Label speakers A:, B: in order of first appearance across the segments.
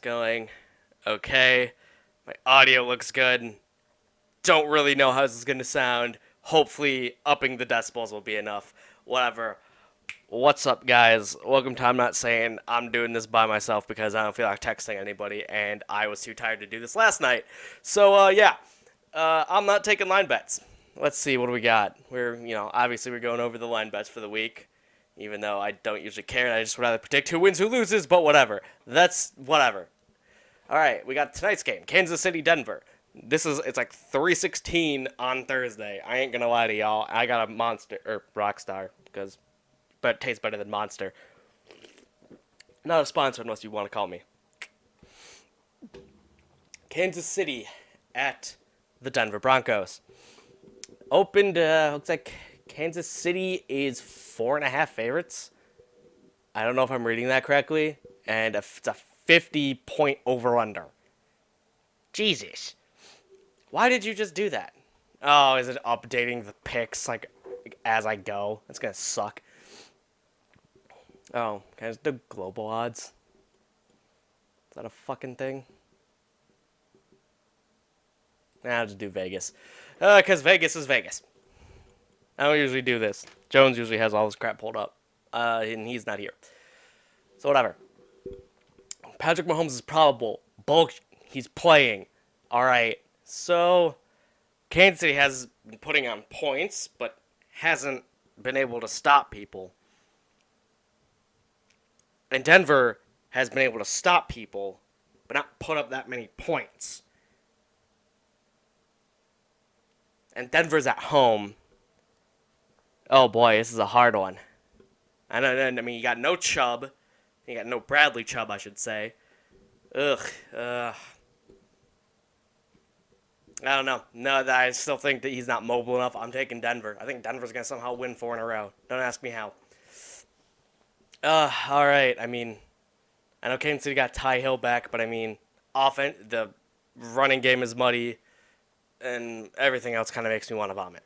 A: going. Okay. My audio looks good. Don't really know how this is going to sound. Hopefully, upping the decibels will be enough. Whatever. What's up, guys? Welcome to I'm Not Saying. I'm doing this by myself because I don't feel like texting anybody, and I was too tired to do this last night. So, yeah. I'm not taking line bets. Let's see, what do we got? Obviously we're going over the line bets for the week. Even though I don't usually care, I just would rather predict who wins, who loses, but whatever. That's whatever. Alright, we got tonight's game. Kansas City, Denver. It's like 3:16 on Thursday. I ain't gonna lie to y'all. I got a Monster, or Rockstar, but it tastes better than Monster. Not a sponsor unless you want to call me. Kansas City at the Denver Broncos. Opened, looks like Kansas City is 4.5 favorites. I don't know if I'm reading that correctly. And it's a 50-point over-under. Jesus. Why did you just do that? Oh, is it updating the picks like as I go? That's gonna suck. Oh, can I just do global odds? Is that a fucking thing? Nah, I'll just do Vegas. Because Vegas is Vegas. I don't usually do this. Jones usually has all his crap pulled up. And he's not here. So whatever. Patrick Mahomes is probable. He's playing. Alright. So, Kansas City has been putting on points, but hasn't been able to stop people. And Denver has been able to stop people, but not put up that many points. And Denver's at home. Oh boy, this is a hard one. I mean, you got no Chubb. You got no Bradley Chubb, I should say. Ugh. I don't know. No, I still think that he's not mobile enough. I'm taking Denver. I think Denver's going to somehow win 4 in a row. Don't ask me how. Alright. I mean, I know Kansas City got Ty Hill back, but I mean, the running game is muddy, and everything else kind of makes me want to vomit.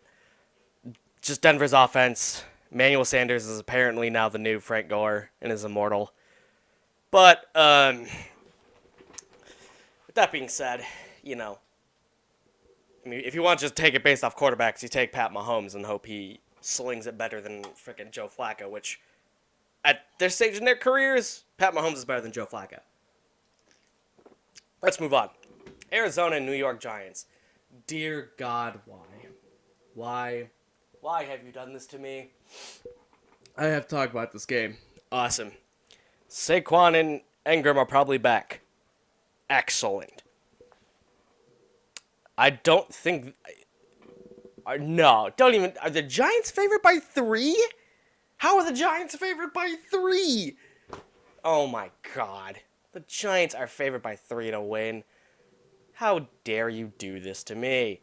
A: Just Denver's offense. Emmanuel Sanders is apparently now the new Frank Gore and is immortal. But, with that being said, I mean, if you want to just take it based off quarterbacks, you take Pat Mahomes and hope he slings it better than freaking Joe Flacco, which, at their stage in their careers, Pat Mahomes is better than Joe Flacco. Let's move on. Arizona and New York Giants. Dear God, why? Why? Why have you done this to me? I have to talk about this game. Awesome. Saquon and Ingram are probably back. Excellent. I don't think... No, don't even... Are the Giants favored by 3? How are the Giants favored by 3? Oh my God. The Giants are favored by 3 to win. How dare you do this to me?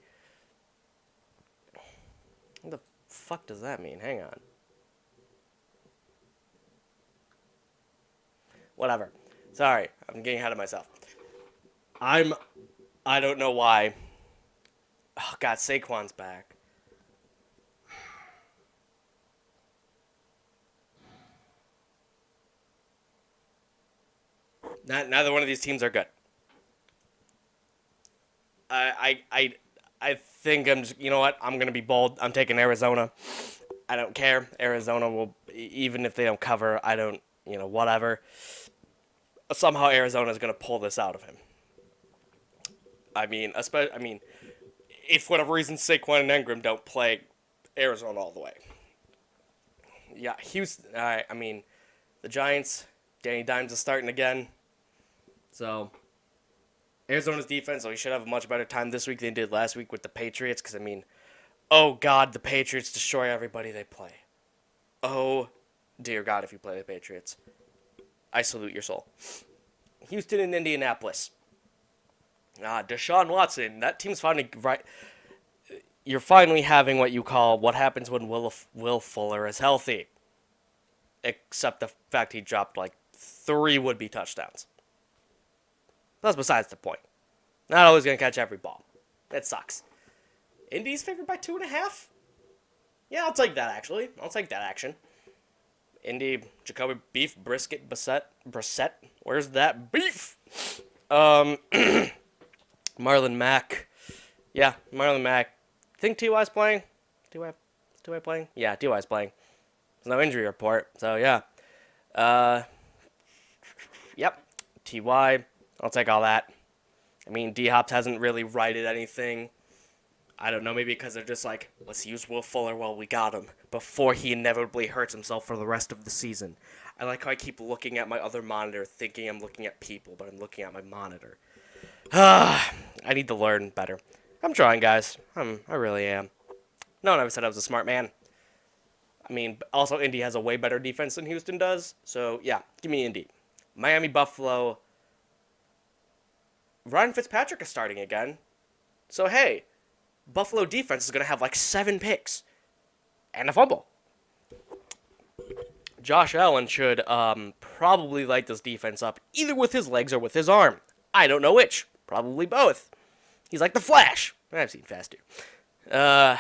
A: What the fuck does that mean? Hang on. Whatever. Sorry, I'm getting ahead of myself. I don't know why. Oh God, Saquon's back. Neither one of these teams are good. I think I'm just, you know what? I'm going to be bold. I'm taking Arizona. I don't care. Arizona will, even if they don't cover, I don't, whatever. Somehow Arizona's going to pull this out of him. I mean, if for whatever reason Saquon and Ingram don't play, Arizona all the way. Yeah, Houston, the Giants, Danny Dimes is starting again. So, Arizona's defense, we should have a much better time this week than they did last week with the Patriots. Because, oh God, the Patriots destroy everybody they play. Oh, dear God, if you play the Patriots. I salute your soul. Houston and Indianapolis. Deshaun Watson, that team's finally right. You're finally having what happens when Will Fuller is healthy. Except the fact he dropped 3 would-be touchdowns. That's besides the point. Not always going to catch every ball. That sucks. Indy's favored by 2.5? Yeah, I'll take that, actually. I'll take that action. Indy, Jacoby Beef, Brissett. Where's that beef? Um, Marlon Mack. Yeah, Marlon Mack. Think T.Y.'s playing? T.Y. T.Y. playing? Yeah, T.Y.'s playing. There's no injury report, so yeah. Uh, yep. T.Y. I'll take all that. I mean, D-Hops hasn't really righted anything. I don't know, maybe because they're just like, let's use Will Fuller while we got him, before he inevitably hurts himself for the rest of the season. I like how I keep looking at my other monitor, thinking I'm looking at people, but I'm looking at my monitor. I need to learn better. I'm trying, guys. I really am. No one ever said I was a smart man. I mean, also, Indy has a way better defense than Houston does, so yeah, give me Indy. Miami, Buffalo. Ryan Fitzpatrick is starting again. So hey, Buffalo defense is going to have like 7 picks and a fumble. Josh Allen should probably light this defense up either with his legs or with his arm. I don't know which. Probably both. He's like the Flash. I've seen Fast 2. I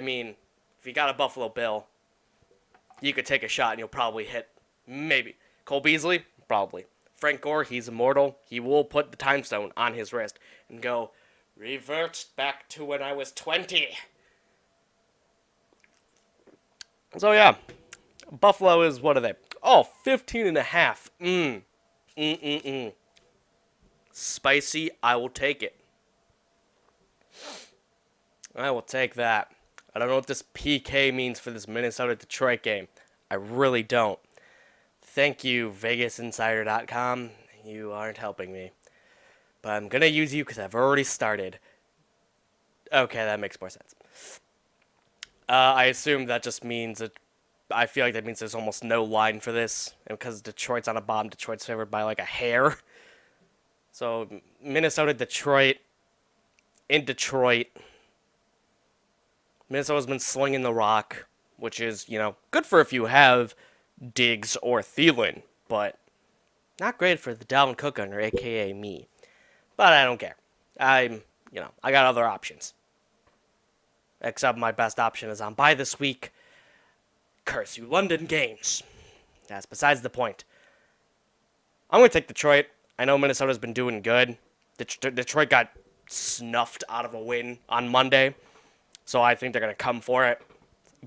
A: mean, if you got a Buffalo Bill, you could take a shot and you'll probably hit. Maybe. Cole Beasley? Probably. Frank Gore, he's immortal. He will put the time stone on his wrist and go, revert back to when I was 20. So yeah, Buffalo is, what are they? Oh, 15.5. Spicy, I will take it. I will take that. I don't know what this PK means for this Minnesota-Detroit game. I really don't. Thank you, VegasInsider.com. You aren't helping me. But I'm going to use you because I've already started. Okay, that makes more sense. I assume that just means that I feel like that means there's almost no line for this. And because Detroit's on a bomb, Detroit's favored by like a hair. So, Minnesota, Detroit. In Detroit. Minnesota's been slinging the rock, which is, good for if you have Diggs or Thielen, but not great for the Dalvin Cook owner, a.k.a. me. But I don't care. I got other options. Except my best option is on bye this week. Curse you, London games. That's besides the point. I'm going to take Detroit. I know Minnesota's been doing good. Detroit got snuffed out of a win on Monday, so I think they're going to come for it.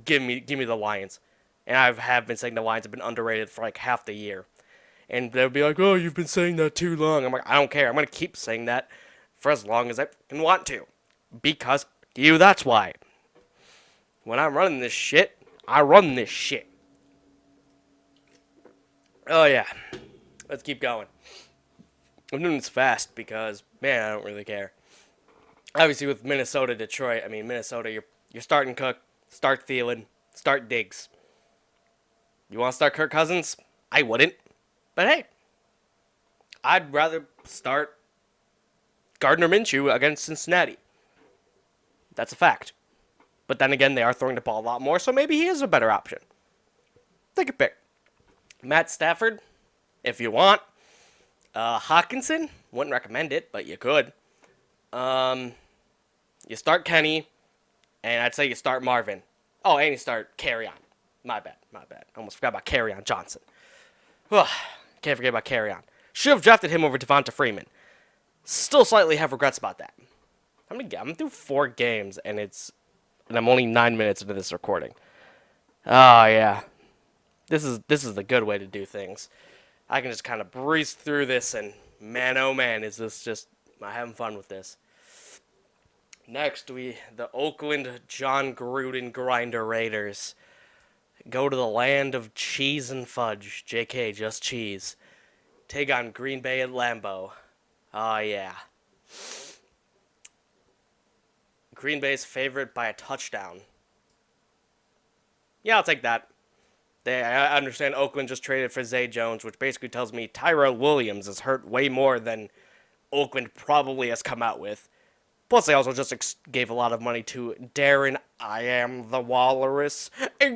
A: Give me the Lions. And I have been saying the Lions have been underrated for like half the year. And they'll be like, oh, you've been saying that too long. I'm like, I don't care. I'm going to keep saying that for as long as I can want to. Because that's why. When I'm running this shit, I run this shit. Oh, yeah. Let's keep going. I'm doing this fast because, man, I don't really care. Obviously, with Minnesota, Detroit, Minnesota, you're starting Cook, start Thielen, start Diggs. You want to start Kirk Cousins? I wouldn't. But hey, I'd rather start Gardner Minshew against Cincinnati. That's a fact. But then again, they are throwing the ball a lot more, so maybe he is a better option. Take a pick. Matt Stafford, if you want. Hawkinson, wouldn't recommend it, but you could. You start Kenny, and I'd say you start Marvin. Oh, and you start Carry-On. My bad. Almost forgot about Carry-On Johnson. Can't forget about Carry-On. Should have drafted him over Devonta Freeman. Still slightly have regrets about that. I'm through 4 games, and I'm only 9 minutes into this recording. Oh, yeah. This is the good way to do things. I can just kind of breeze through this, and man, oh man, is this just... I'm having fun with this. Next, the Oakland John Gruden Grinder Raiders go to the land of cheese and fudge. JK, just cheese. Take on Green Bay at Lambeau. Oh, yeah. Green Bay's favorite by a touchdown. Yeah, I'll take that. I understand Oakland just traded for Zay Jones, which basically tells me Tyrell Williams is hurt way more than Oakland probably has come out with. Plus, they also just gave a lot of money to Darren, I am the Walrus. I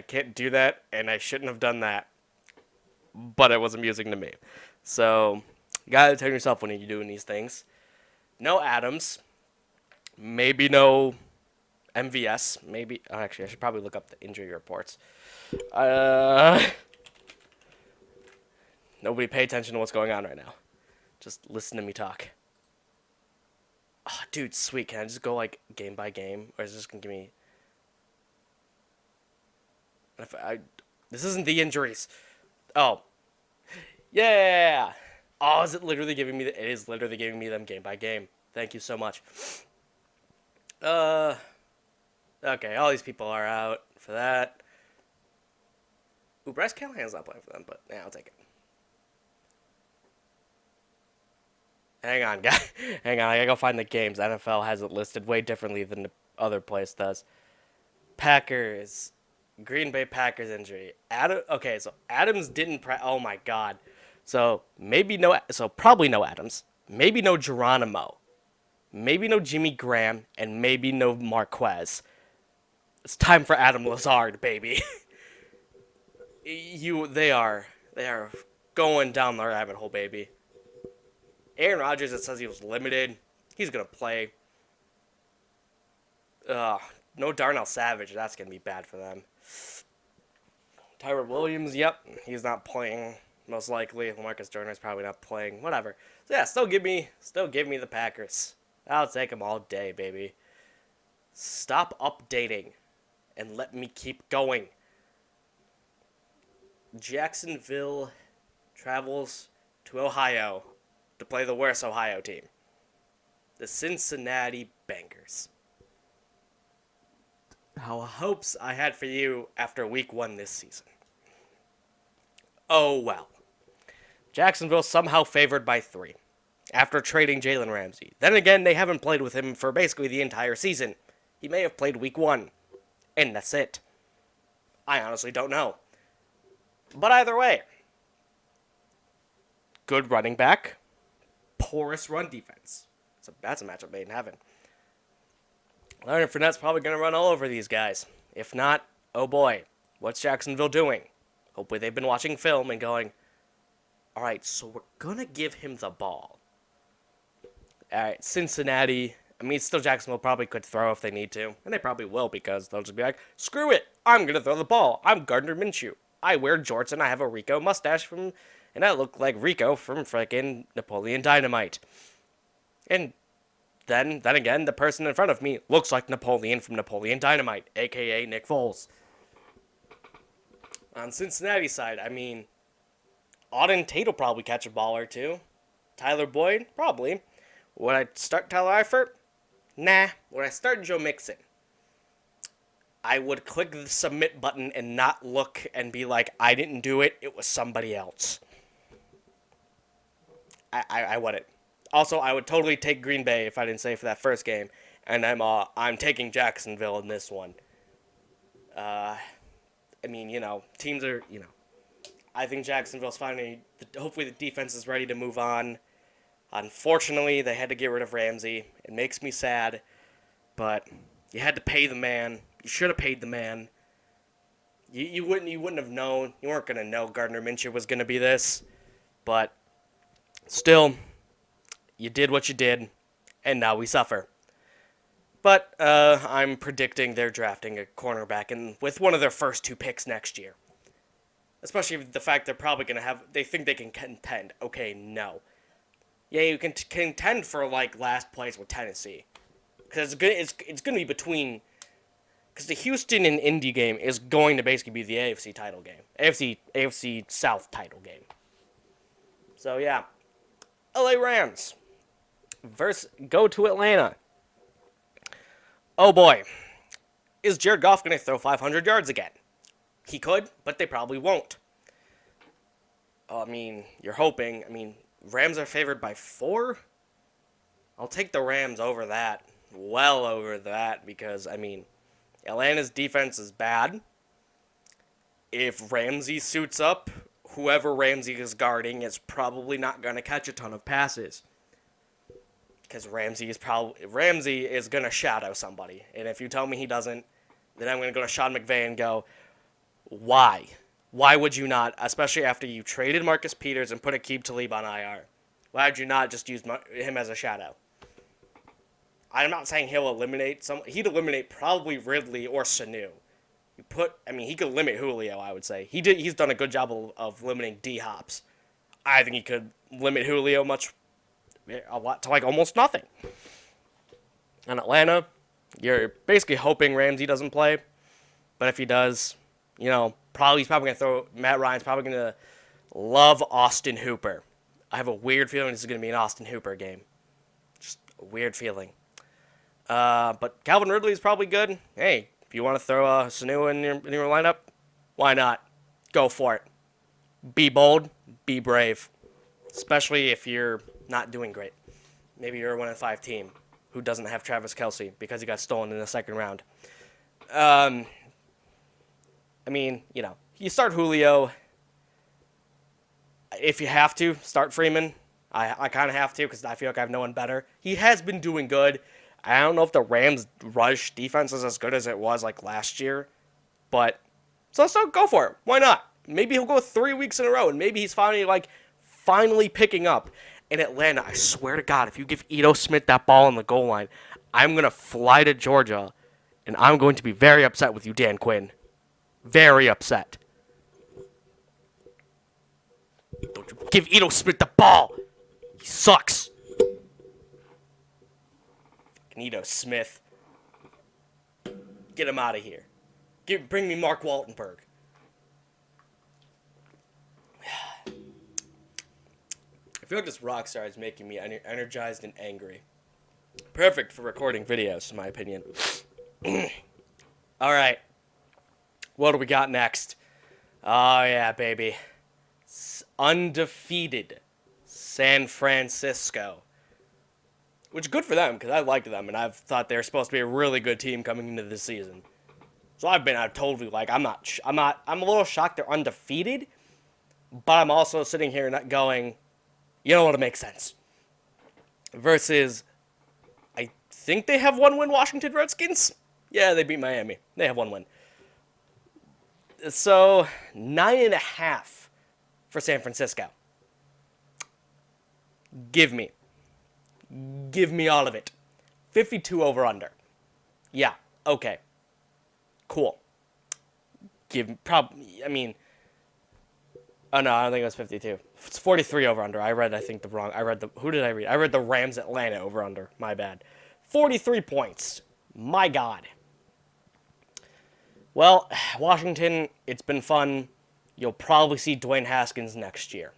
A: can't do that, and I shouldn't have done that. But it was amusing to me. So, you gotta tell yourself when you're doing these things. No Adams. Maybe no MVS. Maybe. Oh, actually, I should probably look up the injury reports. Nobody pay attention to what's going on right now. Just listen to me talk. Oh, dude, sweet. Can I just go, like, game by game? Or is this just going to give me... This isn't the injuries. Oh. Yeah! Oh, is it literally giving me... It is literally giving me them game by game. Thank you so much. Okay, all these people are out for that. Ooh, Bryce Callahan's not playing for them, but yeah, I'll take it. Hang on, guys. Hang on, I gotta go find the games. NFL has it listed way differently than the other place does. Packers. Green Bay Packers injury. Okay, so Adams didn't oh my god. So probably no Adams. Maybe no Geronimo. Maybe no Jimmy Graham, and maybe no Marquez. It's time for Adam Lazard, baby. They are going down the rabbit hole, baby. Aaron Rodgers, it says he was limited. He's gonna play. No Darnell Savage. That's gonna be bad for them. Tyrell Williams, yep, he's not playing. Most likely, Lamarcus Joyner's probably not playing. Whatever. So yeah, still give me the Packers. I'll take them all day, baby. Stop updating, and let me keep going. Jacksonville travels to Ohio to play the worst Ohio team, the Cincinnati Bengals. How hopes I had for you after week 1 this season. Oh well. Jacksonville somehow favored by 3 after trading Jalen Ramsey. Then again, they haven't played with him for basically the entire season. He may have played week 1, and that's it. I honestly don't know. But either way, good running back, porous run defense. That's a matchup made in heaven. Leonard Fournette's probably going to run all over these guys. If not, oh boy, what's Jacksonville doing? Hopefully they've been watching film and going, all right, so we're going to give him the ball. All right, Cincinnati. I mean, still Jacksonville probably could throw if they need to. And they probably will because they'll just be like, screw it. I'm going to throw the ball. I'm Gardner Minshew. I wear jorts and I have a Rico mustache and I look like Rico from frickin' Napoleon Dynamite. And then again, the person in front of me looks like Napoleon from Napoleon Dynamite, a.k.a. Nick Foles. On Cincinnati's side, I mean, Auden Tate will probably catch a ball or two. Tyler Boyd? Probably. Would I start Tyler Eifert? Nah. Would I start Joe Mixon? I would click the submit button and not look and be like, I didn't do it, it was somebody else. I wouldn't. Also, I would totally take Green Bay if I didn't say for that first game, and I'm taking Jacksonville in this one. I mean, teams are, I think Jacksonville's finally, hopefully the defense is ready to move on. Unfortunately, they had to get rid of Ramsey. It makes me sad, but you had to pay the man. You should have paid the man. You wouldn't have known. You weren't gonna know Gardner Minshew was gonna be this, but still, you did what you did, and now we suffer. But I'm predicting they're drafting a cornerback with one of their first 2 picks next year. Especially the fact they're probably gonna they think they can contend. Okay, no. Yeah, you can contend for last place with Tennessee, because it's gonna be between. Because the Houston and Indy game is going to basically be the AFC title game. AFC South title game. So, yeah. LA Rams go to Atlanta. Oh, boy. Is Jared Goff going to throw 500 yards again? He could, but they probably won't. I mean, you're hoping. I mean, Rams are favored by 4? I'll take the Rams over that. Well over that, because, I mean, Atlanta's defense is bad. If Ramsey suits up, whoever Ramsey is guarding is probably not going to catch a ton of passes. Because Ramsey is going to shadow somebody. And if you tell me he doesn't, then I'm going to go to Sean McVay and go, why? Why would you not, especially after you traded Marcus Peters and put Aqib Talib on IR? Why would you not just use him as a shadow? I'm not saying he'll eliminate he'd eliminate probably Ridley or Sanu. He could limit Julio, I would say. He's done a good job of limiting D-Hops. I think he could limit Julio a lot to like almost nothing. In Atlanta, you're basically hoping Ramsey doesn't play, but if he does, he's probably going to throw, Matt Ryan's probably going to love Austin Hooper. I have a weird feeling this is going to be an Austin Hooper game. Just a weird feeling. But Calvin Ridley is probably good. Hey, if you want to throw Sanu in your lineup, why not? Go for it. Be bold, be brave. Especially if you're not doing great. Maybe you're a 1-5 team who doesn't have Travis Kelce because he got stolen in the second round. You start Julio. If you have to, start Freeman. I kind of have to because I feel like I have no one better. He has been doing good. I don't know if the Rams' rush defense is as good as it was like last year. But, so go for it. Why not? Maybe he'll go 3 weeks in a row, and maybe he's finally picking up. In Atlanta, I swear to God, if you give Ito Smith that ball on the goal line, I'm going to fly to Georgia, and I'm going to be very upset with you, Dan Quinn. Very upset. Don't you give Ito Smith the ball. He sucks. Ito Smith. Get him out of here. Bring me Mark Waltenberg. I feel like this rock star is making me energized and angry. Perfect for recording videos, in my opinion. All right. What do we got next? Oh, yeah, baby. Undefeated San Francisco. Which is good for them, because I liked them, and I've thought they were supposed to be a really good team coming into this season. So I'm totally I'm a little shocked they're undefeated, but I'm also sitting here not going, you know what, it makes sense. Versus, I think they have one win, Washington Redskins. Yeah, they beat Miami. They have one win. So, 9.5 for San Francisco. Give me all of it. 52 over under. Yeah, okay. Cool. Oh, no, I don't think it was 52. It's 43 over under. Who did I read? I read the Rams Atlanta over under. My bad. 43 points. My God. Well, Washington, it's been fun. You'll probably see Dwayne Haskins next year.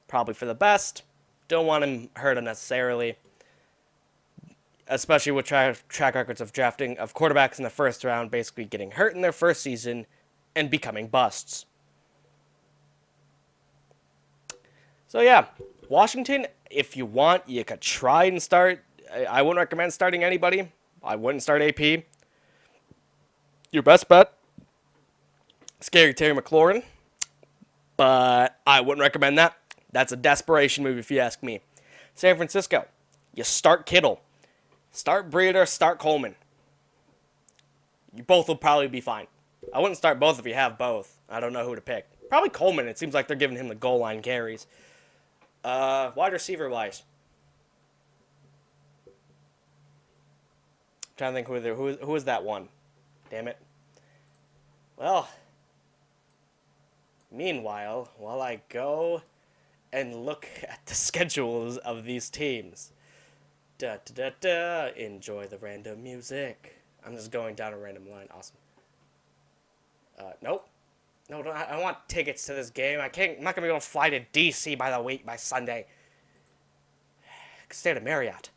A: Probably for the best. Don't want him hurt unnecessarily. Especially with track records of drafting of quarterbacks in the first round basically getting hurt in their first season and becoming busts. So yeah, Washington, if you want, you could try and start. I wouldn't recommend starting anybody. I wouldn't start AP. Your best bet, Scary Terry McLaurin. But I wouldn't recommend that. That's a desperation move if you ask me. San Francisco, you start Kittle. Start Breeder, start Coleman. You both will probably be fine. I wouldn't start both if you have both. I don't know who to pick. Probably Coleman. It seems like they're giving him the goal line carries. Wide receiver wise. I'm trying to think who is that one. Damn it. Well, meanwhile, while I go and look at the schedules of these teams. Enjoy the random music. I'm just going down a random line. Awesome. Nope. No, I want tickets to this game. I'm not gonna be able to fly to DC by Sunday. Stay at a Marriott.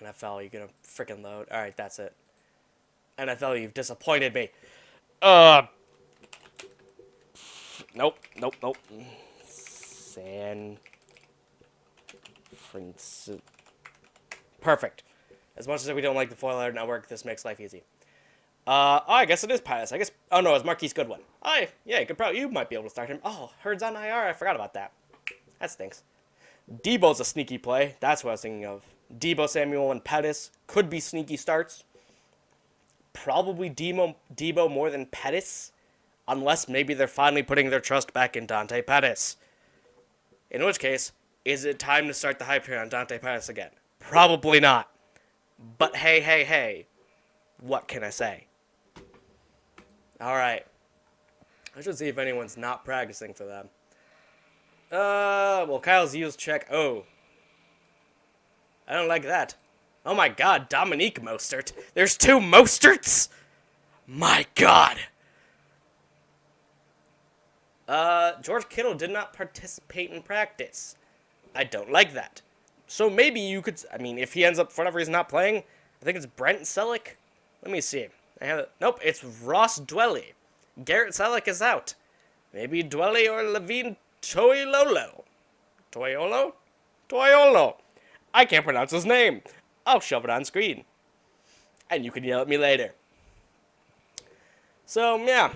A: NFL, you're gonna freaking load. All right, that's it. NFL, you've disappointed me. Nope. San Francisco. Perfect. As much as we don't like the four-letter network, this makes life easy. I guess it is Pettis. Oh no, it's Marquise Goodwin. You might be able to start him. Oh, Hurd's on IR. I forgot about that. That stinks. Debo's a sneaky play. That's what I was thinking of. Debo, Samuel, and Pettis could be sneaky starts. Probably Debo more than Pettis, unless maybe they're finally putting their trust back in Dante Pettis. In which case, is it time to start the hype here on Dante Pettis again? Probably not. But hey, what can I say? All right. I should see if anyone's not practicing for them. Well, Kyle's used check. Oh. I don't like that. Oh my god, Dominique Mostert. There's 2 Mosterts? My god. George Kittle did not participate in practice. I don't like that. So maybe you could, I mean, if he ends up, for whatever reason, not playing, I think it's Brent Selleck. Let me see. Nope, it's Ross Dwelly. Garrett Selleck is out. Maybe Dwelly or Levine Toilolo. Toiolo. I can't pronounce his name. I'll shove it on screen. And you can yell at me later. So, yeah.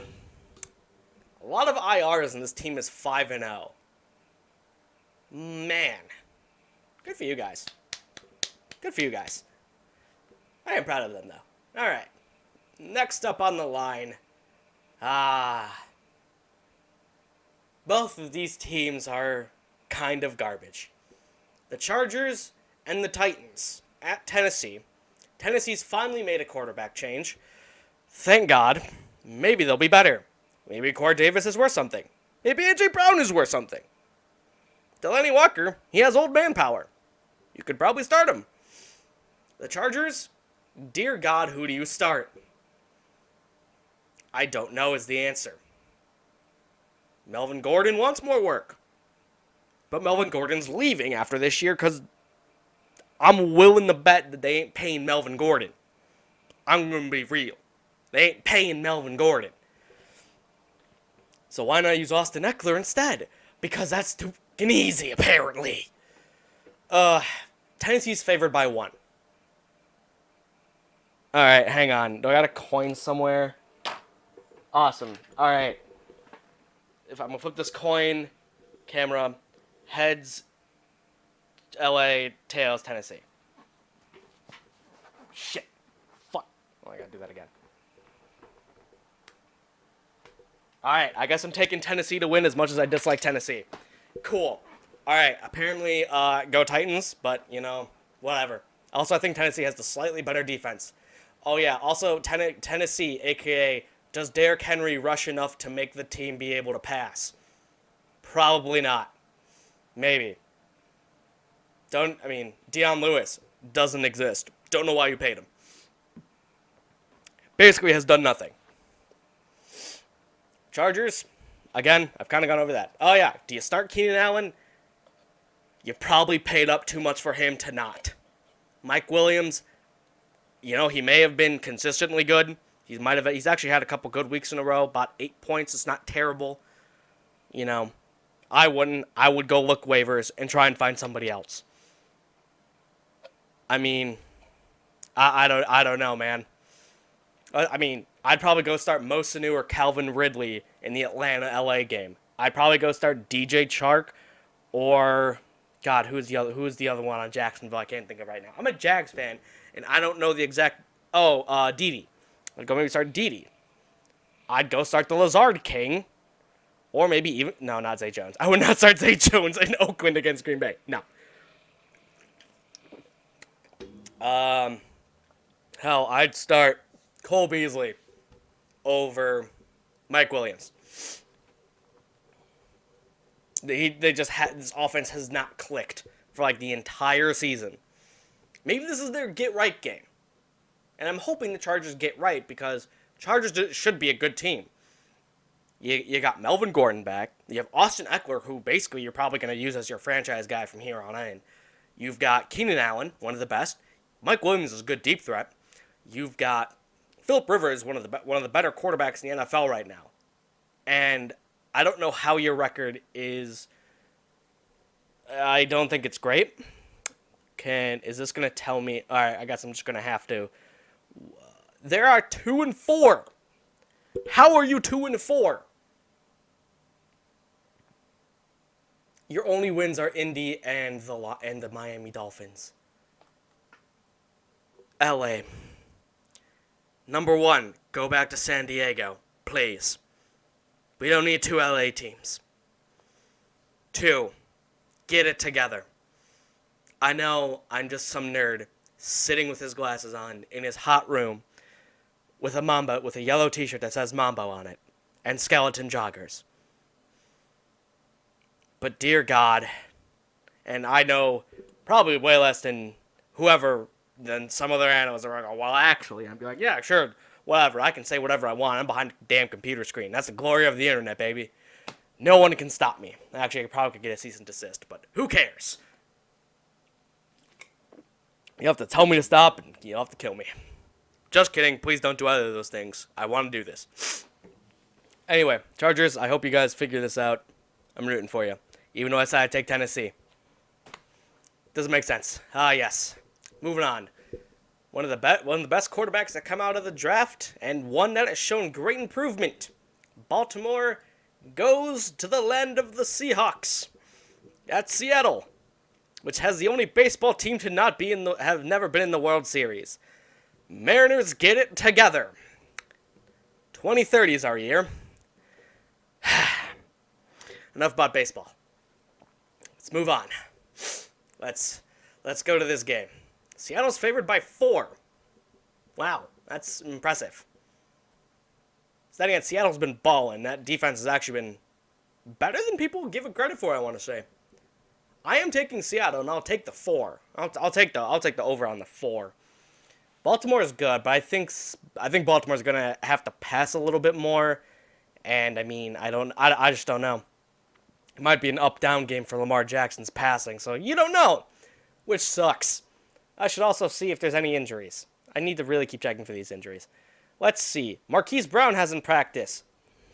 A: A lot of IRs and this team is 5-0. Man. Good for you guys. Good for you guys. I am proud of them, though. Alright. Next up on the line. Both of these teams are kind of garbage. The Chargers and the Titans at Tennessee. Tennessee's finally made a quarterback change. Thank God. Maybe they'll be better. Maybe Corey Davis is worth something. Maybe A.J. Brown is worth something. Delaney Walker, he has old man power. You could probably start him. The Chargers, dear God, who do you start? I don't know is the answer. Melvin Gordon wants more work. But Melvin Gordon's leaving after this year because I'm willing to bet that they ain't paying Melvin Gordon. I'm going to be real. They ain't paying Melvin Gordon. So why not use Austin Eckler instead? Because that's too fucking easy, apparently. Tennessee's favored by 1. Alright, hang on. Do I got a coin somewhere? Awesome. Alright. If I'm going to flip this coin, camera, heads, LA, tails, Tennessee. Shit. Fuck. Oh, I gotta do that again. Alright, I guess I'm taking Tennessee to win as much as I dislike Tennessee. Cool. Alright, apparently, go Titans, but, you know, whatever. Also, I think Tennessee has the slightly better defense. Oh, yeah, also, Tennessee, a.k.a., does Derrick Henry rush enough to make the team be able to pass? Probably not. Maybe. Deion Lewis doesn't exist. Don't know why you paid him. Basically has done nothing. Chargers, again, I've kind of gone over that. Oh, yeah, do you start Keenan Allen? You probably paid up too much for him to not. Mike Williams, you know, he may have been consistently good. He's actually had a couple good weeks in a row, about 8 points. It's not terrible. You know, I would go look waivers and try and find somebody else. I mean, I don't know, man. I'd probably go start Mo Sanu or Calvin Ridley in the Atlanta-LA game. I'd probably go start DJ Chark or, God, who's the other one on Jacksonville? I can't think of right now. I'm a Jags fan, and I don't know the exact. Dede. I'd go maybe start Dede. I'd go start the Lazard King, or maybe even not Zay Jones. I would not start Zay Jones in Oakland against Green Bay. No. Hell, I'd start Cole Beasley over Mike Williams. This offense has not clicked for like the entire season. Maybe this is their get right game. And I'm hoping the Chargers get right because Chargers should be a good team. You got Melvin Gordon back. You have Austin Eckler, who basically you're probably going to use as your franchise guy from here on in. You've got Keenan Allen, one of the best. Mike Williams is a good deep threat. You've got Phillip Rivers, one of the better quarterbacks in the NFL right now. And I don't know how your record is. I don't think it's great. Is this going to tell me? All right, I guess I'm just going to have to. There are 2-4. How are you 2-4? Your only wins are Indy and the Miami Dolphins. LA. Number 1, go back to San Diego, please. We don't need 2 LA teams. 2, get it together. I know I'm just some nerd sitting with his glasses on in his hot room with a yellow t-shirt that says Mambo on it. and skeleton joggers. But dear God, and I know probably way less than some other analysts are like, well, actually, I'd be like, yeah, sure, whatever. I can say whatever I want. I'm behind a damn computer screen. That's the glory of the internet, baby. No one can stop me. Actually, I probably could get a cease and desist, but who cares? You have to tell me to stop, and you have to kill me. Just kidding. Please don't do either of those things. I want to do this. Anyway, Chargers, I hope you guys figure this out. I'm rooting for you. Even though I said I'd take Tennessee. Doesn't make sense. Yes. Moving on. One of the best quarterbacks that come out of the draft, and one that has shown great improvement. Baltimore goes to the land of the Seahawks. At Seattle, which has the only baseball team to have never been in the World Series. Mariners get it together. 2030 is our year. Enough about baseball. Let's move on. Let's go to this game. Seattle's favored by 4. Wow, that's impressive. Then again, Seattle's been balling. That defense has actually been better than people give it credit for, I want to say. I am taking Seattle, and I'll take the 4. I'll take the over on the 4. Baltimore is good, but I think Baltimore's gonna have to pass a little bit more. And I mean, I just don't know. It might be an up-down game for Lamar Jackson's passing, so you don't know, which sucks. I should also see if there's any injuries. I need to really keep checking for these injuries. Let's see. Marquise Brown hasn't practiced.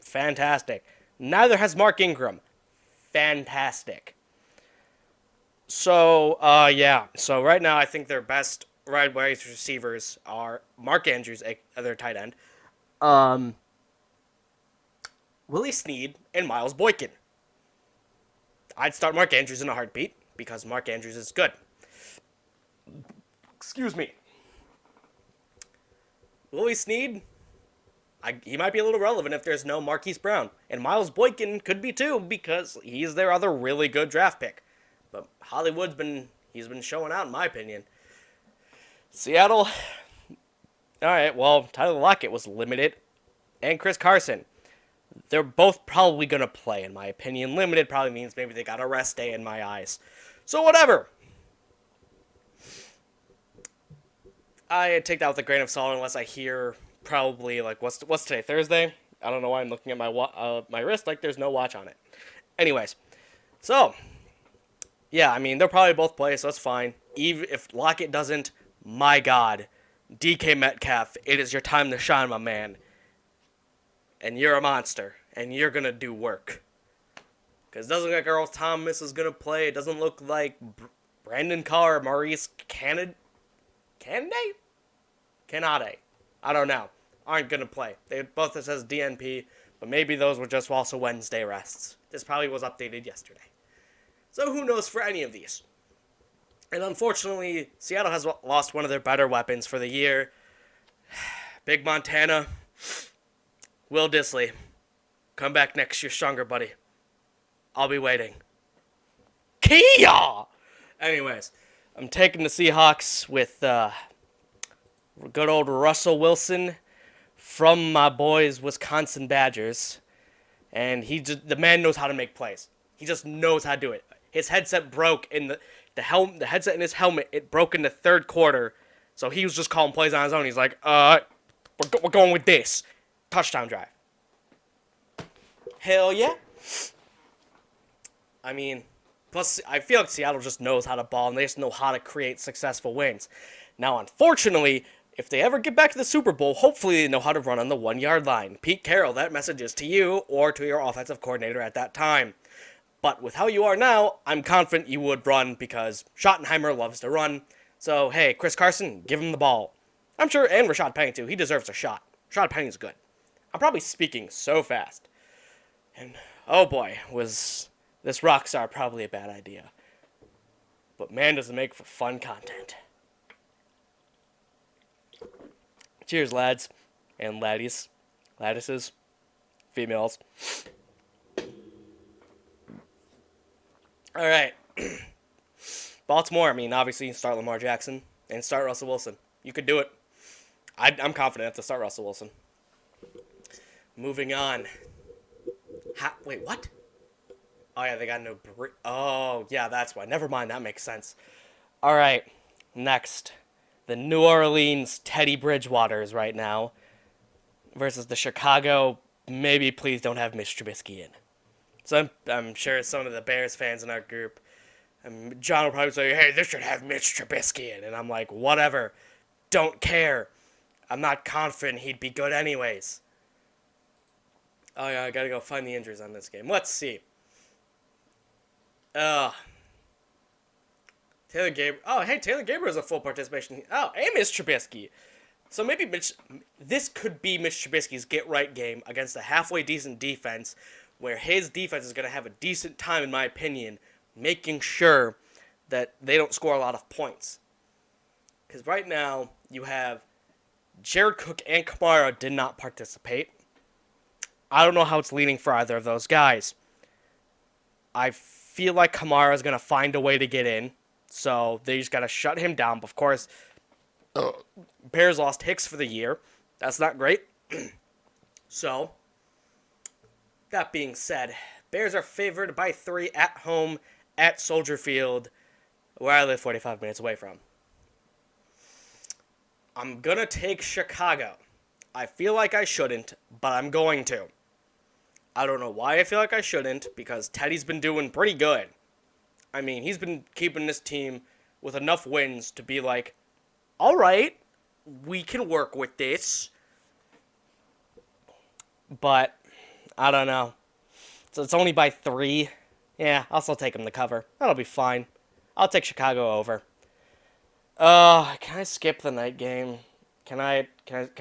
A: Fantastic. Neither has Mark Ingram. Fantastic. So, yeah. So right now, I think their best wide receivers are Mark Andrews, their tight end, Willie Snead, and Miles Boykin. I'd start Mark Andrews in a heartbeat because Mark Andrews is good. Excuse me. Willie Snead, he might be a little relevant if there's no Marquise Brown. And Miles Boykin could be too because he's their other really good draft pick. But Hollywood's been showing out in my opinion. Seattle, alright, well, Tyler Lockett was limited. And Chris Carson. They're both probably going to play, in my opinion. Limited probably means maybe they got a rest day in my eyes. So whatever. I take that with a grain of salt unless I hear probably, like, what's today, Thursday? I don't know why I'm looking at my wrist like there's no watch on it. Anyways, so, yeah, I mean, they'll probably both play, so that's fine. Even if Lockett doesn't, my God, DK Metcalf, it is your time to shine, my man. And you're a monster, and you're going to do work. Because it doesn't look like Earl Thomas is going to play. It doesn't look like Brandon Carr or Maurice Canade? I don't know. Aren't going to play. They both it says DNP, but maybe those were just also Wednesday rests. This probably was updated yesterday. So who knows for any of these? And unfortunately, Seattle has lost one of their better weapons for the year. Big Montana. Will Disley, come back next year stronger, buddy. I'll be waiting. Kia! Anyways, I'm taking the Seahawks with good old Russell Wilson from my boys Wisconsin Badgers. And the man knows how to make plays. He just knows how to do it. His headset broke in the headset in his helmet, it broke in the third quarter. So he was just calling plays on his own. He's like, we're going with this. Touchdown drive. Hell yeah. I mean, plus, I feel like Seattle just knows how to ball, and they just know how to create successful wins. Now, unfortunately, if they ever get back to the Super Bowl, hopefully they know how to run on the 1-yard line. Pete Carroll, that message is to you or to your offensive coordinator at that time. But with how you are now, I'm confident you would run because Schottenheimer loves to run. So, hey, Chris Carson, give him the ball. I'm sure, and Rashad Penny, too. He deserves a shot. Rashad Penny's good. I'm probably speaking so fast. And, oh boy, was this Rockstar probably a bad idea. But man, does it make for fun content. Cheers, lads. And laddies. Laddises. Females. Alright. Baltimore, I mean, obviously you start Lamar Jackson and start Russell Wilson. You could do it. I'm confident enough to start Russell Wilson. Moving on. Wait, what? Oh, yeah, they got no... Oh, yeah, that's why. Never mind, that makes sense. All right, next. The New Orleans Teddy Bridgewaters right now versus the Chicago, maybe please don't have Mitch Trubisky in. So I'm sure some of the Bears fans in our group, John will probably say, hey, this should have Mitch Trubisky in. And I'm like, whatever. Don't care. I'm not confident he'd be good anyways. Oh, yeah, I gotta go find the injuries on this game. Let's see. Taylor Gabriel. Oh, hey, Taylor Gabriel is a full participation. Oh, and Mitch Trubisky. So maybe this could be Mitch Trubisky's get-right game against a halfway decent defense where his defense is going to have a decent time, in my opinion, making sure that they don't score a lot of points. Because right now, you have Jared Cook and Kamara did not participate. I don't know how it's leaning for either of those guys. I feel like Kamara is going to find a way to get in, so they just got to shut him down. But of course, Bears lost Hicks for the year. That's not great. So, that being said, Bears are favored by 3 at home at Soldier Field, where I live 45 minutes away from. I'm going to take Chicago. I feel like I shouldn't, but I'm going to. I don't know why I feel like I shouldn't, because Teddy's been doing pretty good. I mean, he's been keeping this team with enough wins to be like, all right, we can work with this. But, I don't know. So it's only by 3. Yeah, I'll still take him to cover. That'll be fine. I'll take Chicago over. Can I skip the night game? Can I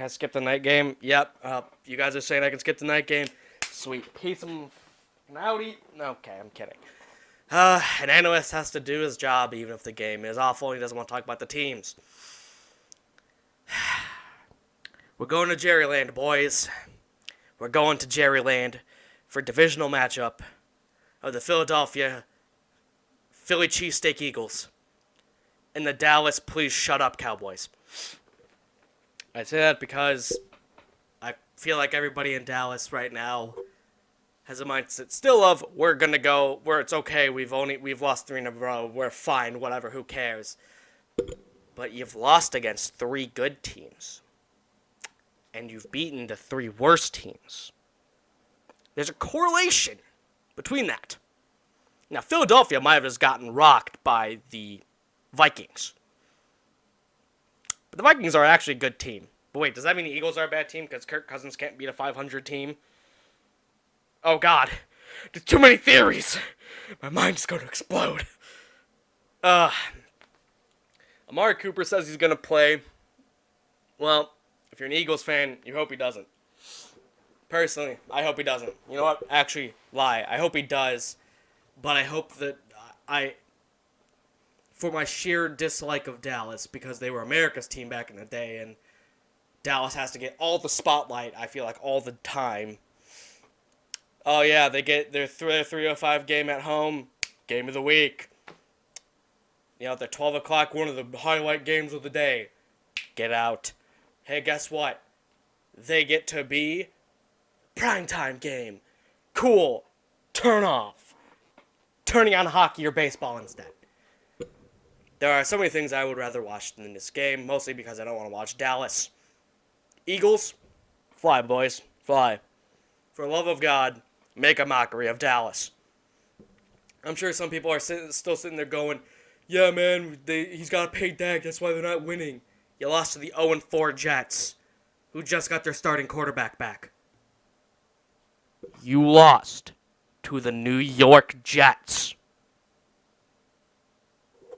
A: skip the night game? Yep. You guys are saying I can skip the night game? Sweet. Peace and howdy. Okay, I'm kidding. An analyst has to do his job even if the game is awful and he doesn't want to talk about the teams. We're going to Jerryland, boys. We're going to Jerryland for divisional matchup of the Philadelphia Philly Cheesesteak Eagles and the Dallas Please Shut Up Cowboys. I say that because I feel like everybody in Dallas right now has a mindset still of we're gonna go where it's okay. We've lost 3 in a row. We're fine. Whatever. Who cares? But you've lost against 3 good teams, and you've beaten the 3 worst teams. There's a correlation between that. Now, Philadelphia might have just gotten rocked by the Vikings. But the Vikings are actually a good team. But wait, does that mean the Eagles are a bad team because Kirk Cousins can't beat a 500 team? Oh, God. There's too many theories. My mind is going to explode. Amari Cooper says he's going to play. Well, if you're an Eagles fan, you hope he doesn't. Personally, I hope he doesn't. You know what? Actually, lie. I hope he does. But I hope that for my sheer dislike of Dallas, because they were America's team back in the day, and Dallas has to get all the spotlight, I feel like, all the time. Oh, yeah, they get their 3:05 game at home, game of the week. You know, the 12 o'clock, one of the highlight games of the day. Get out. Hey, guess what? They get to be primetime game. Cool. Turn off. Turning on hockey or baseball instead. There are so many things I would rather watch than this game, mostly because I don't want to watch Dallas. Eagles, fly, boys, fly. For the love of God, make a mockery of Dallas. I'm sure some people are still sitting there going, yeah, man, he's got to pay Dak, that's why they're not winning. You lost to the 0-4 Jets, who just got their starting quarterback back. You lost to the New York Jets.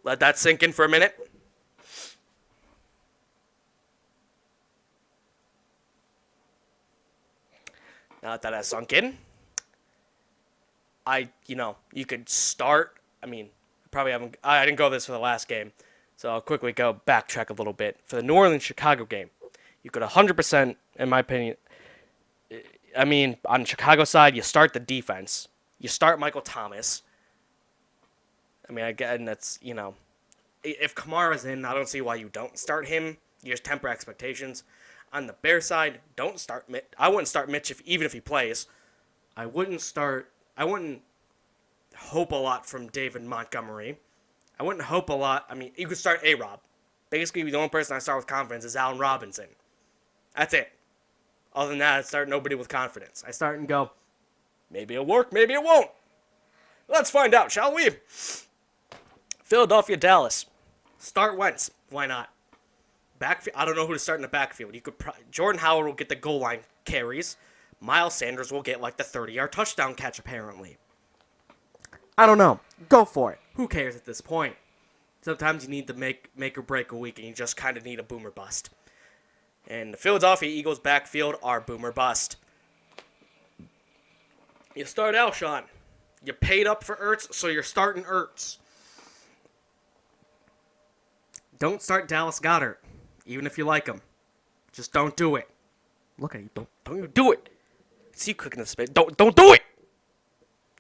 A: Let that sink in for a minute. Now that has sunk in, you could start. I didn't go this for the last game, so I'll quickly backtrack a little bit. For the New Orleans-Chicago game, you could 100%, in my opinion, on the Chicago side, you start the defense. You start Michael Thomas. Again, that's, if Kamara's in, I don't see why you don't start him. You just temper expectations. On the Bears side, don't start Mitch. I wouldn't start Mitch even if he plays. I wouldn't hope a lot from David Montgomery. I wouldn't hope a lot. I mean, you could start A-Rob. Basically, the only person I start with confidence is Allen Robinson. That's it. Other than that, I start nobody with confidence. I start and go, maybe it'll work, maybe it won't. Let's find out, shall we? Philadelphia, Dallas. Start Wentz. Why not? Backfield. I don't know who to start in the backfield. Jordan Howard will get the goal line carries. Miles Sanders will get like the 30-yard touchdown catch, apparently. I don't know. Go for it. Who cares at this point? Sometimes you need to make or break a week, and you just kind of need a boomer bust. And the Philadelphia Eagles backfield are boomer bust. You start Alshon. You paid up for Ertz, so you're starting Ertz. Don't start Dallas Goedert, even if you like him. Just don't do it. Look at you. Don't even do it. See you clicking the space. Don't do it.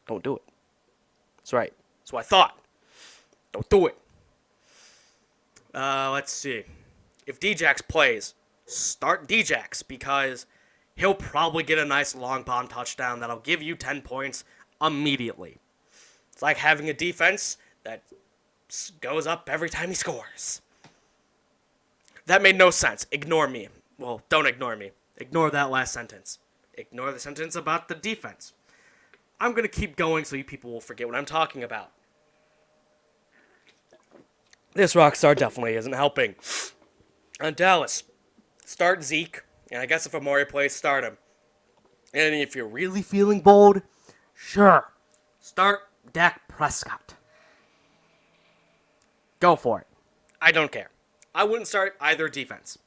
A: Don't do it. That's right. That's what I thought. Don't do it. Let's see. If Djax plays, start Djax because he'll probably get a nice long bomb touchdown that'll give you 10 points immediately. It's like having a defense that goes up every time he scores. That made no sense. Ignore me. Well, don't ignore me. Ignore that last sentence. Ignore the sentence about the defense. I'm going to keep going so you people will forget what I'm talking about. This rock star definitely isn't helping. On Dallas, start Zeke. And I guess if Amari plays, start him. And if you're really feeling bold, sure. Start Dak Prescott. Go for it. I don't care. I wouldn't start either defense.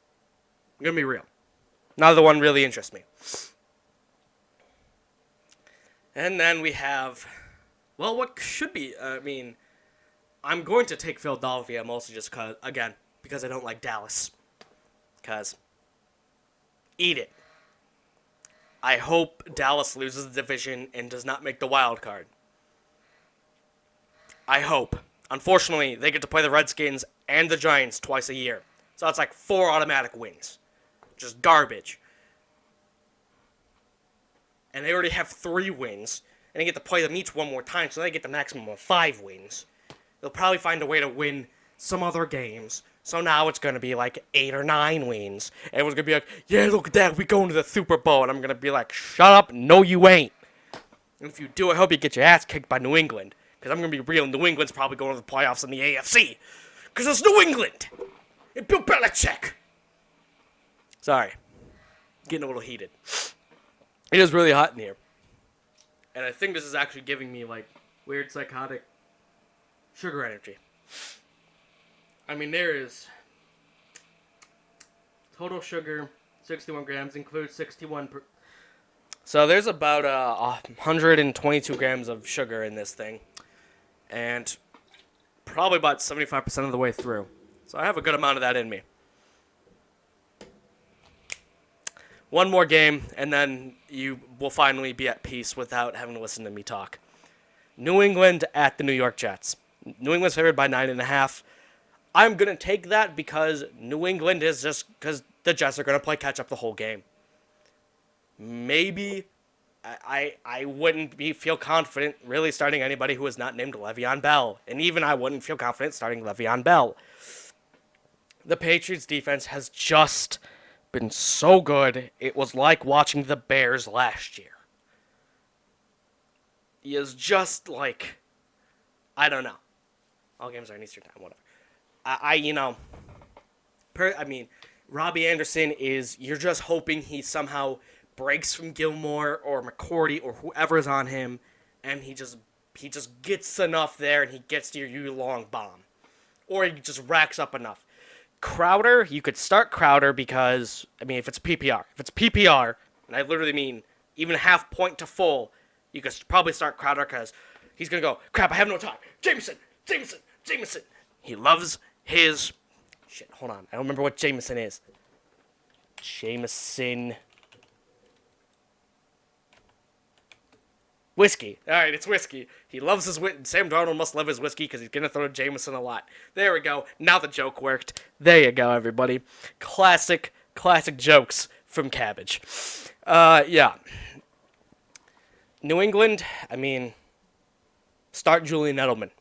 A: I'm going to be real. Neither one really interests me. And then we have, well, what should be, I'm going to take Philadelphia mostly just because I don't like Dallas. Because, eat it. I hope Dallas loses the division and does not make the wild card. I hope. Unfortunately, they get to play the Redskins and the Giants twice a year. So that's like 4 automatic wins. Just garbage. And they already have 3 wins. And they get to play them each one more time, so they get the maximum of 5 wins. They'll probably find a way to win some other games. So now it's going to be like 8 or 9 wins. Everyone's going to be like, yeah, look at that, we going to the Super Bowl. And I'm going to be like, shut up, no you ain't. And if you do, I hope you get your ass kicked by New England. Because I'm going to be real, New England's probably going to the playoffs in the AFC. Because it's New England. And Bill Belichick. Sorry. Getting a little heated. It is really hot in here. And I think this is actually giving me, like, weird psychotic sugar energy. I mean, there is total sugar, 61 grams, includes 61 per... So there's about 122 grams of sugar in this thing. And probably about 75% of the way through. So I have a good amount of that in me. One more game, and then you will finally be at peace without having to listen to me talk. New England at the New York Jets. New England's favored by 9.5. I'm going to take that because New England is just because the Jets are going to play catch-up the whole game. Maybe I wouldn't feel confident really starting anybody who is not named Le'Veon Bell. And even I wouldn't feel confident starting Le'Veon Bell. The Patriots defense has just been so good. It was like watching the Bears last year. He is just like, I don't know. All games are in Eastern time, whatever. Robbie Anderson you're just hoping he somehow breaks from Gilmore or McCourty or whoever's on him, and he just gets enough there and he gets to your long bomb. Or he just racks up enough. Crowder, you could start Crowder because, if it's PPR. If it's PPR, and I literally mean even half point to full, you could probably start Crowder because he's going to go, crap, I have no time. Jameson. He loves his... Shit, hold on. I don't remember what Jameson is. Jameson... Whiskey. All right, it's whiskey. He loves his whiskey. Sam Darnold must love his whiskey because he's going to throw to Jameson a lot. There we go. Now the joke worked. There you go, everybody. Classic jokes from Cabbage. Yeah. New England, I mean, start Julian Edelman.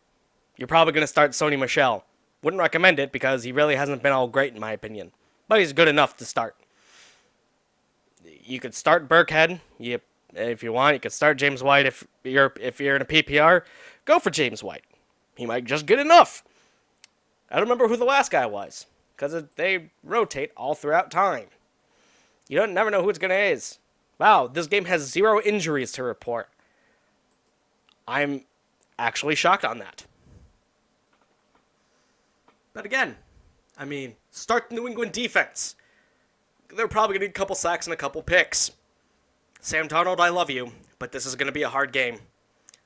A: You're probably going to start Sony Michel. Wouldn't recommend it because he really hasn't been all great in my opinion. But he's good enough to start. You could start Burkhead. If you want, you could start James White. If you're in a PPR, go for James White. He might just get enough. I don't remember who the last guy was because they rotate all throughout time. You don't never know who it's gonna is. Wow, this game has 0 injuries to report. I'm actually shocked on that. But again, I mean, start the New England defense. They're probably going to need a couple sacks and a couple picks. Sam Darnold, I love you, but this is going to be a hard game.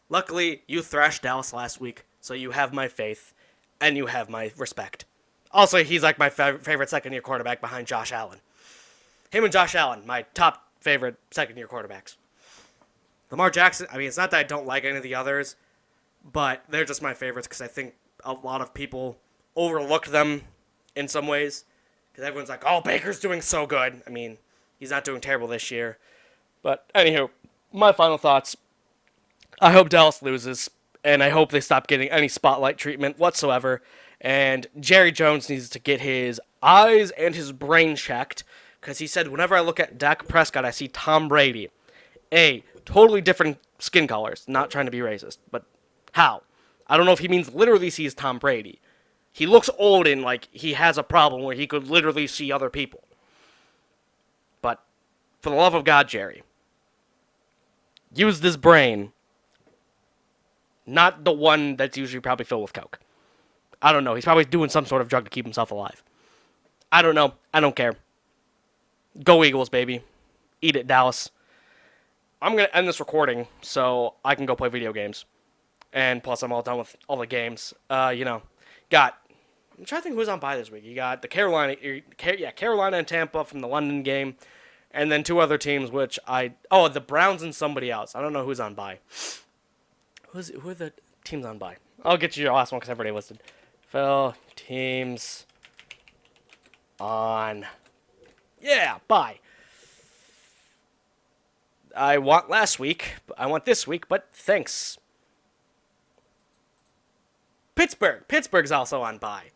A: Luckily, you thrashed Dallas last week, so you have my faith, and you have my respect. Also, he's like my favorite second-year quarterback behind Josh Allen. Him and Josh Allen, my top favorite second-year quarterbacks. Lamar Jackson, I mean, it's not that I don't like any of the others, but they're just my favorites because I think a lot of people overlooked them in some ways. Because everyone's like, oh, Baker's doing so good. I mean, he's not doing terrible this year. But anywho, my final thoughts. I hope Dallas loses, and I hope they stop getting any spotlight treatment whatsoever. And Jerry Jones needs to get his eyes and his brain checked, because he said, whenever I look at Dak Prescott, I see Tom Brady. Totally different skin colors. Not trying to be racist, but how? I don't know if he means literally sees Tom Brady. He looks old and like he has a problem where he could literally see other people. But for the love of God, Jerry, use this brain, not the one that's usually probably filled with coke. I don't know. He's probably doing some sort of drug to keep himself alive. I don't know. I don't care. Go Eagles, baby. Eat it, Dallas. I'm going to end this recording so I can go play video games. And plus, I'm all done with all the games. I'm trying to think who's on bye this week. You got the Carolina and Tampa from the London game. And then 2 other teams, the Browns and somebody else. I don't know who's on bye. Who are the teams on bye? I'll get you your last one because I've already listed. Phil, teams on. Yeah, bye. I want last week. I want this week, but thanks. Pittsburgh. Pittsburgh's also on bye.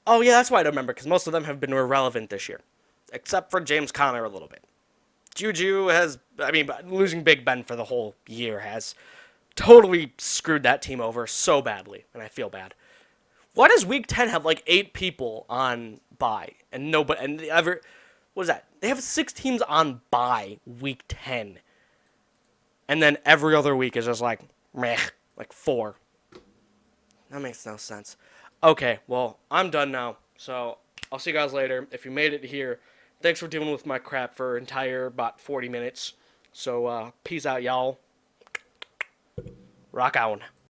A: Oh, yeah, that's why I don't remember, because most of them have been irrelevant this year. Except for James Conner a little bit. Losing Big Ben for the whole year has totally screwed that team over so badly, and I feel bad. Why does Week 10 have, 8 people on bye? What is that? They have 6 teams on bye Week 10. And then every other week is just meh, 4. That makes no sense. Okay, well, I'm done now. So, I'll see you guys later. If you made it here, thanks for dealing with my crap for about 40 minutes. So, peace out, y'all. Rock on.